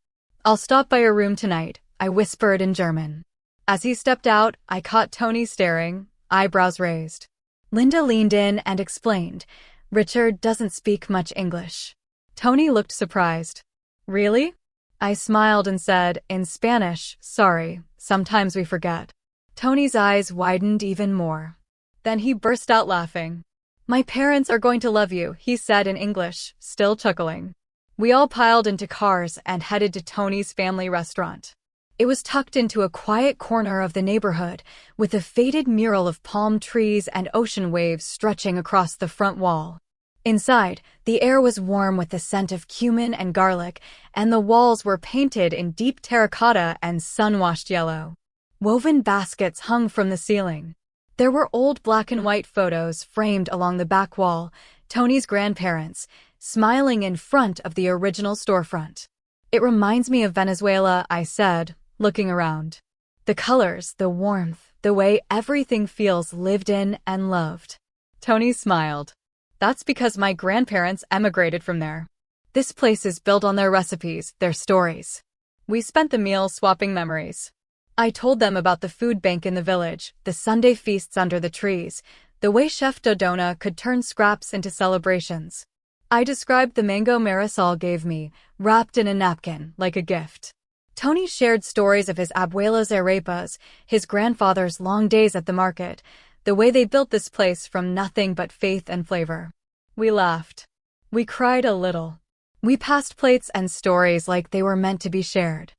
I'll stop by your room tonight, I whispered in German. As he stepped out, I caught Tony staring, eyebrows raised. Linda leaned in and explained, Richard doesn't speak much English. Tony looked surprised. Really? I smiled and said, in Spanish, sorry, sometimes we forget. Tony's eyes widened even more. Then he burst out laughing. My parents are going to love you, he said in English, still chuckling. We all piled into cars and headed to Tony's family restaurant. It was tucked into a quiet corner of the neighborhood, with a faded mural of palm trees and ocean waves stretching across the front wall. Inside, the air was warm with the scent of cumin and garlic, and the walls were painted in deep terracotta and sun-washed yellow. Woven baskets hung from the ceiling. There were old black and white photos framed along the back wall, Tony's grandparents, smiling in front of the original storefront. It reminds me of Venezuela, I said, looking around. The colors, the warmth, the way everything feels lived in and loved. Tony smiled. That's because my grandparents emigrated from there. This place is built on their recipes, their stories. We spent the meal swapping memories. I told them about the food bank in the village, the Sunday feasts under the trees, the way Chef Dodona could turn scraps into celebrations. I described the mango Marisol gave me, wrapped in a napkin, like a gift. Tony shared stories of his abuela's arepas, his grandfather's long days at the market, the way they built this place from nothing but faith and flavor. We laughed. We cried a little. We passed plates and stories like they were meant to be shared.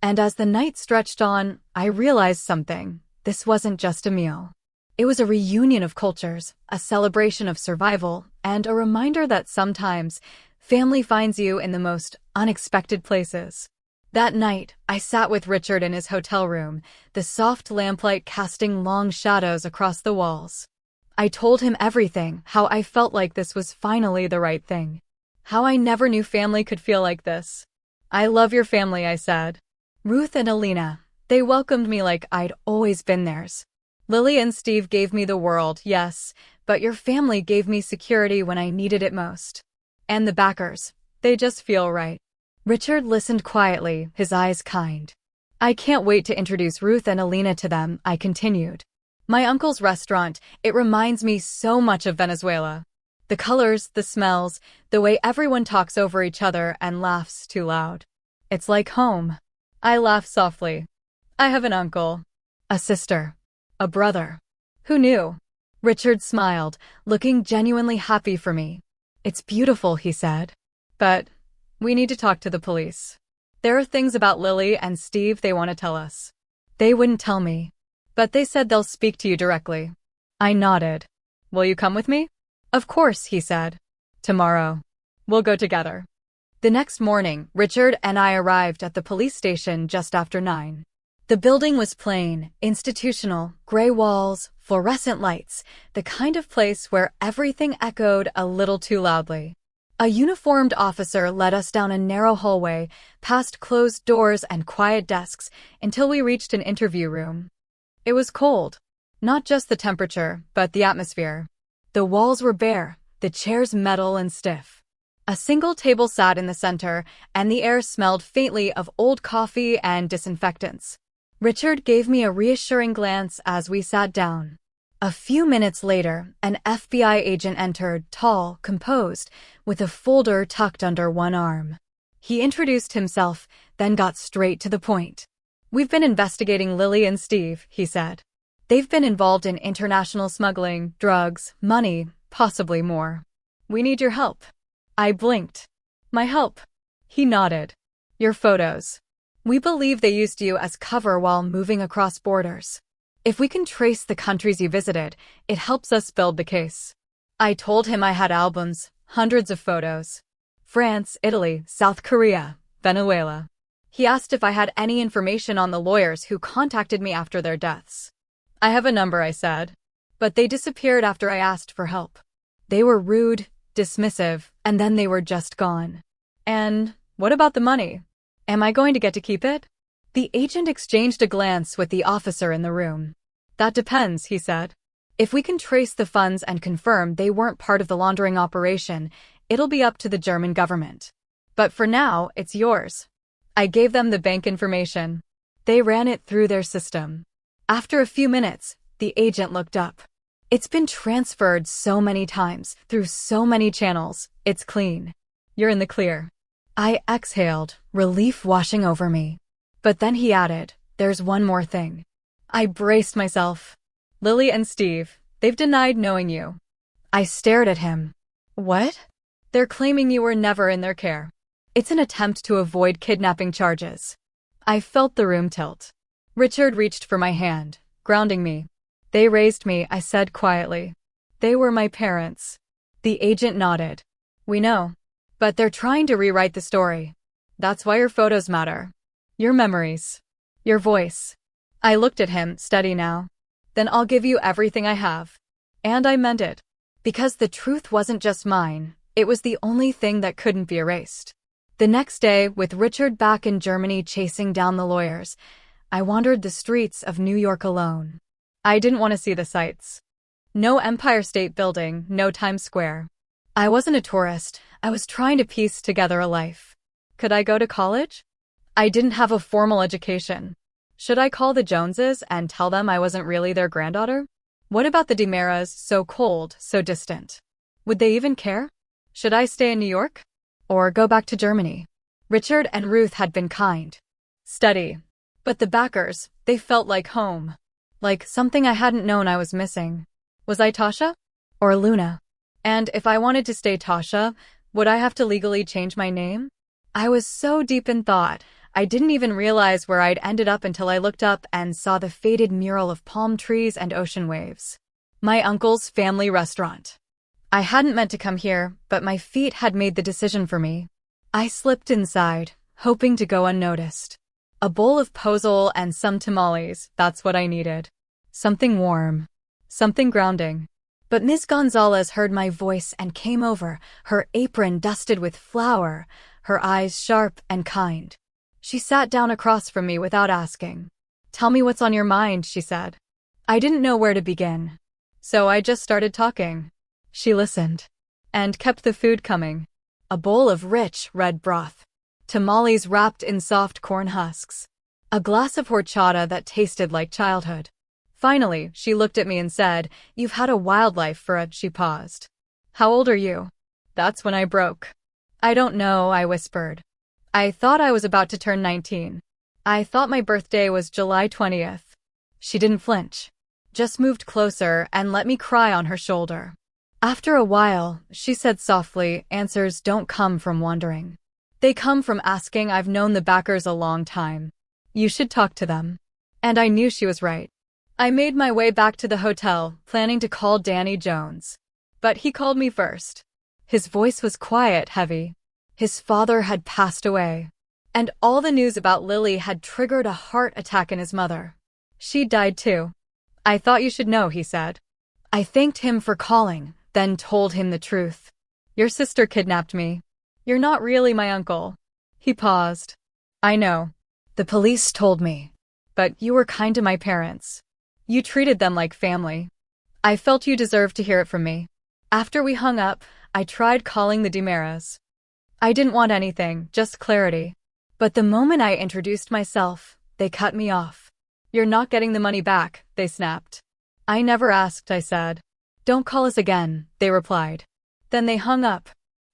And as the night stretched on, I realized something. This wasn't just a meal. It was a reunion of cultures, a celebration of survival, and a reminder that sometimes family finds you in the most unexpected places. That night, I sat with Richard in his hotel room, the soft lamplight casting long shadows across the walls. I told him everything, how I felt like this was finally the right thing. How I never knew family could feel like this. I love your family, I said. Ruth and Alina, they welcomed me like I'd always been theirs. Lily and Steve gave me the world, yes, but your family gave me security when I needed it most. And the Bakkers, they just feel right. Richard listened quietly, his eyes kind. I can't wait to introduce Ruth and Alina to them, I continued. My uncle's restaurant, it reminds me so much of Venezuela. The colors, the smells, the way everyone talks over each other and laughs too loud. It's like home. I laughed softly. I have an uncle, a sister, a brother. Who knew? Richard smiled, looking genuinely happy for me. It's beautiful, he said. But we need to talk to the police. There are things about Lily and Steve they want to tell us. They wouldn't tell me, but they said they'll speak to you directly. I nodded. Will you come with me? Of course, he said. Tomorrow. We'll go together. The next morning, Richard and I arrived at the police station just after 9. The building was plain, institutional, gray walls, fluorescent lights, the kind of place where everything echoed a little too loudly. A uniformed officer led us down a narrow hallway, past closed doors and quiet desks, until we reached an interview room. It was cold. Not just the temperature, but the atmosphere. The walls were bare, the chairs metal and stiff. A single table sat in the center, and the air smelled faintly of old coffee and disinfectants. Richard gave me a reassuring glance as we sat down. A few minutes later, an FBI agent entered, tall, composed, with a folder tucked under one arm. He introduced himself, then got straight to the point. "We've been investigating Lily and Steve," he said. "They've been involved in international smuggling, drugs, money, possibly more. We need your help." I blinked. "My help?" He nodded. "Your photos. We believe they used you as cover while moving across borders. If we can trace the countries you visited, it helps us build the case." I told him I had albums, hundreds of photos. France, Italy, South Korea, Venezuela. He asked if I had any information on the lawyers who contacted me after their deaths. "I have a number," I said. "But they disappeared after I asked for help. They were rude, dismissive, and then they were just gone." "And what about the money? Am I going to get to keep it?" The agent exchanged a glance with the officer in the room. "That depends," he said. "If we can trace the funds and confirm they weren't part of the laundering operation, it'll be up to the German government. But for now, it's yours." I gave them the bank information. They ran it through their system. After a few minutes, the agent looked up. "It's been transferred so many times, through so many channels, it's clean. You're in the clear." I exhaled, relief washing over me. But then he added, "There's one more thing." I braced myself. "Lily and Steve, they've denied knowing you." I stared at him. "What?" "They're claiming you were never in their care. It's an attempt to avoid kidnapping charges." I felt the room tilt. Richard reached for my hand, grounding me. "They raised me," I said quietly. "They were my parents." The agent nodded. "We know. But they're trying to rewrite the story. That's why your photos matter. Your memories. Your voice." I looked at him, steady now. "Then I'll give you everything I have." And I meant it. Because the truth wasn't just mine, it was the only thing that couldn't be erased. The next day, with Richard back in Germany chasing down the lawyers, I wandered the streets of New York alone. I didn't want to see the sights. No Empire State Building, no Times Square. I wasn't a tourist, I was trying to piece together a life. Could I go to college? I didn't have a formal education. Should I call the Joneses and tell them I wasn't really their granddaughter? What about the DiMeras, so cold, so distant? Would they even care? Should I stay in New York? Or go back to Germany? Richard and Ruth had been kind. Steady. But the Bakkers, they felt like home. Like something I hadn't known I was missing. Was I Tasha? Or Luna? And if I wanted to stay Tasha, would I have to legally change my name? I was so deep in thought, I didn't even realize where I'd ended up until I looked up and saw the faded mural of palm trees and ocean waves. My uncle's family restaurant. I hadn't meant to come here, but my feet had made the decision for me. I slipped inside, hoping to go unnoticed. A bowl of pozole and some tamales, that's what I needed. Something warm. Something grounding. But Miss Gonzalez heard my voice and came over, her apron dusted with flour, her eyes sharp and kind. She sat down across from me without asking. "Tell me what's on your mind," she said. I didn't know where to begin. So I just started talking. She listened. And kept the food coming. A bowl of rich, red broth. Tamales wrapped in soft corn husks. A glass of horchata that tasted like childhood. Finally, she looked at me and said, "You've had a wild life for a—" She paused. "How old are you?" That's when I broke. "I don't know," I whispered. I thought I was about to turn 19. I thought my birthday was July 20th. She didn't flinch. Just moved closer and let me cry on her shoulder. After a while, she said softly, "Answers don't come from wondering. They come from asking. I've known the Bakkers a long time. You should talk to them." And I knew she was right. I made my way back to the hotel, planning to call Danny Jones. But he called me first. His voice was quiet, heavy. His father had passed away. And all the news about Lily had triggered a heart attack in his mother. She died too. "I thought you should know," he said. I thanked him for calling, then told him the truth. "Your sister kidnapped me. You're not really my uncle." He paused. "I know. The police told me. But you were kind to my parents. You treated them like family. I felt you deserved to hear it from me. After we hung up, I tried calling the DiMeras. I didn't want anything, just clarity. But the moment I introduced myself, they cut me off. You're not getting the money back, they snapped. I never asked, I said. Don't call us again, they replied. Then they hung up.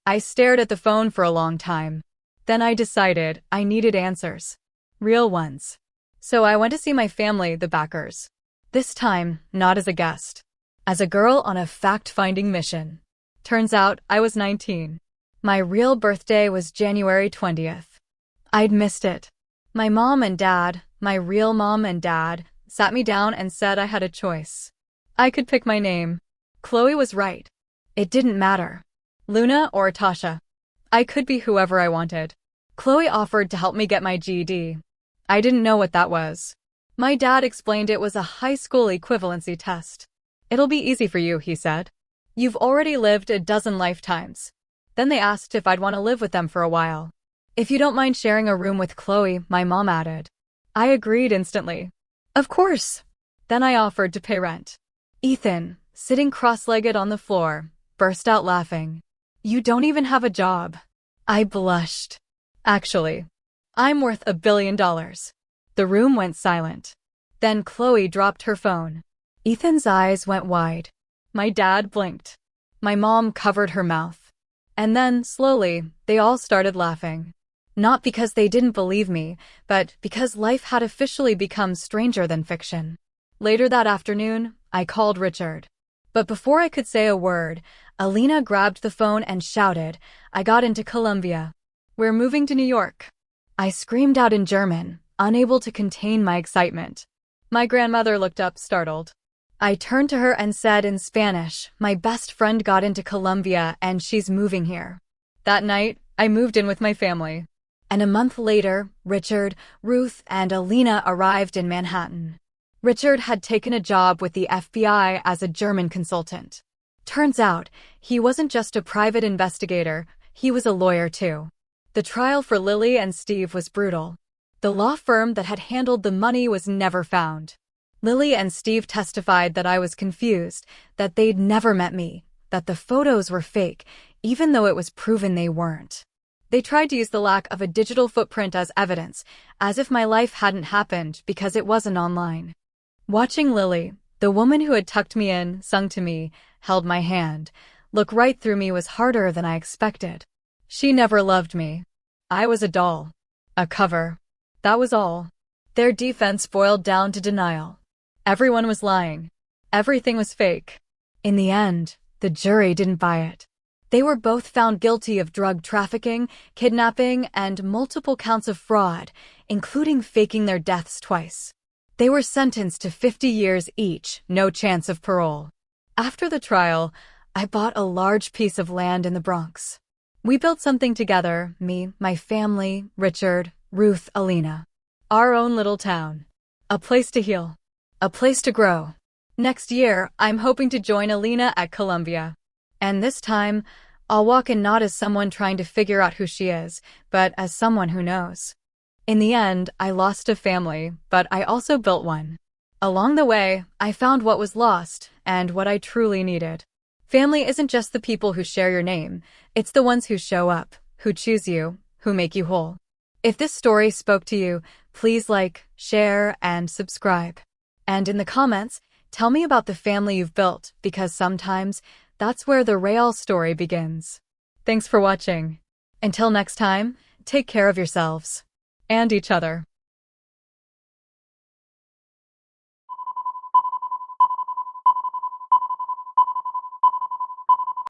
I stared at the phone for a long time. Then I decided I needed answers. Real ones. So I went to see my family, the Bakkers. This time, not as a guest. As a girl on a fact-finding mission. Turns out, I was 19. My real birthday was January 20th. I'd missed it. My mom and dad, my real mom and dad, sat me down and said I had a choice. I could pick my name. Chloe was right. It didn't matter. Luna or Tasha. I could be whoever I wanted. Chloe offered to help me get my GED. I didn't know what that was. My dad explained it was a high school equivalency test. It'll be easy for you, he said. You've already lived a dozen lifetimes. Then they asked if I'd want to live with them for a while. If you don't mind sharing a room with Chloe, my mom added. I agreed instantly. Of course. Then I offered to pay rent. Ethan, sitting cross-legged on the floor, burst out laughing. You don't even have a job. I blushed. Actually, I'm worth $1 billion. The room went silent. Then Chloe dropped her phone. Ethan's eyes went wide. My dad blinked. My mom covered her mouth. And then, slowly, they all started laughing. Not because they didn't believe me, but because life had officially become stranger than fiction. Later that afternoon, I called Richard. But before I could say a word, Alina grabbed the phone and shouted, I got into Colombia. We're moving to New York. I screamed out in German, unable to contain my excitement. My grandmother looked up, startled. I turned to her and said in Spanish, my best friend got into Colombia and she's moving here. That night, I moved in with my family. And a month later, Richard, Ruth, and Alina arrived in Manhattan. Richard had taken a job with the FBI as a German consultant. Turns out, he wasn't just a private investigator, he was a lawyer too. The trial for Lily and Steve was brutal. The law firm that had handled the money was never found. Lily and Steve testified that I was confused, that they'd never met me, that the photos were fake, even though it was proven they weren't. They tried to use the lack of a digital footprint as evidence, as if my life hadn't happened because it wasn't online. Watching Lily, the woman who had tucked me in, sung to me, held my hand, look right through me was harder than I expected. She never loved me. I was a doll. A cover. That was all. Their defense boiled down to denial. Everyone was lying. Everything was fake. In the end, the jury didn't buy it. They were both found guilty of drug trafficking, kidnapping, and multiple counts of fraud, including faking their deaths twice. They were sentenced to 50 years each, no chance of parole. After the trial, I bought a large piece of land in the Bronx. We built something together, me, my family, Richard, Ruth, Alina. Our own little town. A place to heal. A place to grow. Next year, I'm hoping to join Alina at Columbia. And this time, I'll walk in not as someone trying to figure out who she is, but as someone who knows. In the end, I lost a family, but I also built one. Along the way, I found what was lost and what I truly needed. Family isn't just the people who share your name, it's the ones who show up, who choose you, who make you whole. If this story spoke to you, please like, share, and subscribe. And in the comments, tell me about the family you've built, because sometimes that's where the real story begins. Thanks for watching. Until next time, take care of yourselves and each other.